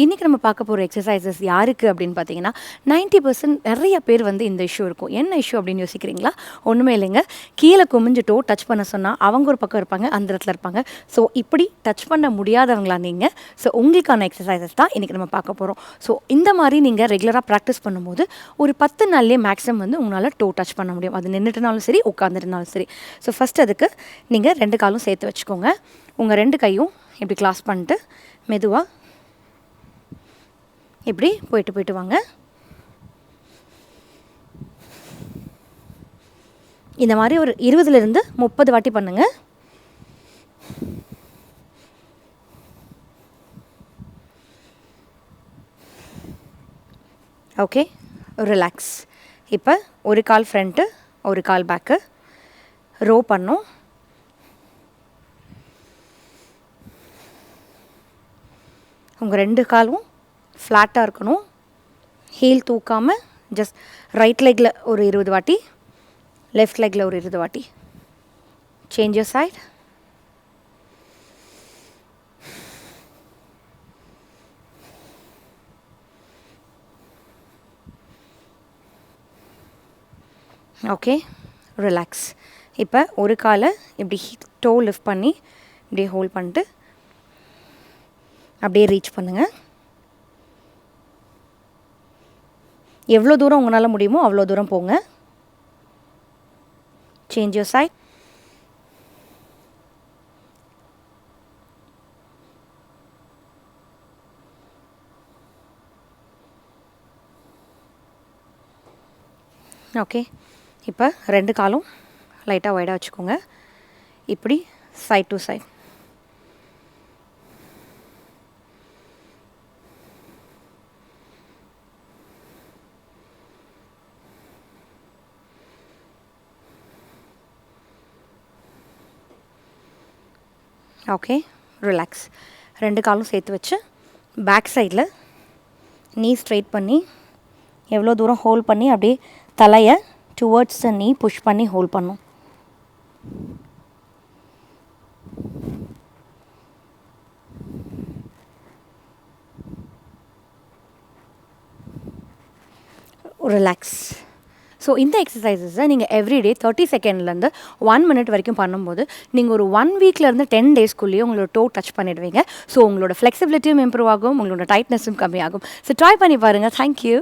இன்றைக்கி நம்ம பார்க்க போகிற எக்ஸசைசஸ் யாருக்கு அப்படின்னு பார்த்தீங்கன்னா 90% நிறைய பேர் வந்து இந்த இஷ்யூ இருக்கும். என்ன இஷ்யூ அப்படின்னு யோசிக்கிறீங்களா? ஒன்றுமே இல்லைங்க. கீழே குமிஞ்சிட்டோ டச் பண்ண சொன்னால் அவங்க ஒரு பக்கம் இருப்பாங்க, அந்த இடத்துல இருப்பாங்க. ஸோ இப்படி டச் பண்ண முடியாதவங்களா நீங்கள்? ஸோ உங்களுக்கான எக்ஸசைசஸ் தான் இன்றைக்கி நம்ம பார்க்க போகிறோம். ஸோ இந்த மாதிரி நீங்கள் ரெகுலராக ப்ராக்டிஸ் பண்ணும்போது ஒரு 10 நாள்லேயே மேக்ஸிமம் வந்து உங்களால் டோ டச் பண்ண முடியும். அது நின்றுட்டுனாலும் சரி, உட்காந்துட்டுனாலும் சரி. ஸோ ஃபஸ்ட் அதுக்கு நீங்கள் 2 காலும் சேர்த்து வச்சுக்கோங்க. உங்கள் 2 கையும் இப்படி கிளாஸ் பண்ணிட்டு மெதுவாக இப்படி போயிட்டு வாங்க. இந்த மாதிரி ஒரு 20லேருந்து 30 வாட்டி பண்ணுங்க. Okay, relax. இப்போ ஒரு கால் ஃப்ரண்ட்டு, ஒரு கால் பேக்கு ரோ பண்ணோம். உங்கள் 2 காலும் ஃப்ளாட்டாக இருக்கணும். ஹீல் தூக்காமல் ஜஸ்ட் ரைட் லெக்கில் ஒரு 20 வாட்டி, லெஃப்ட் லெக்கில் ஒரு 20 வாட்டி. Change your side. Okay, relax. இப்போ ஒரு காலை இப்படி டோ லிஃப்ட் பண்ணி இப்படியே ஹோல்ட் பண்ணிட்டு அப்படியே ரீச் பண்ணுங்கள். எவ்வளோ தூரம் உங்களால் முடியுமோ அவ்வளோ தூரம் போங்க. Change your side. ஓகே, இப்போ 2 காலும் லைட்டாக வைடாக வச்சுக்கோங்க. இப்படி side to side. Okay, relax. 2 காலும் சேர்த்து வச்சு பேக் சைடில் நீ ஸ்ட்ரைட் பண்ணி எவ்வளோ தூரம் ஹோல்ட் பண்ணி அப்படியே தலையை டுவர்ட்ஸ் த நீ புஷ் பண்ணி ஹோல்ட் பண்ணும். ரிலாக்ஸ். ஸோ இந்த எக்ஸசைசஸை நீங்கள் எவ்ரிடே 30 செகண்ட்லேருந்து 1 மினிட் வரைக்கும் பண்ணும்போது நீங்கள் ஒரு 1 வீக்லேருந்து 10 டேஸ்க்குள்ளேயே உங்களோட டோ டச் பண்ணிடுவீங்க. ஸோ உங்களோட ஃப்ளெக்சிபிலிட்டியும் இம்ப்ரூவ் ஆகும், உங்களோட டைட்னஸும் கம்மியாகும். ஸோ ட்ரை பண்ணி பாருங்கள். தேங்க்யூ.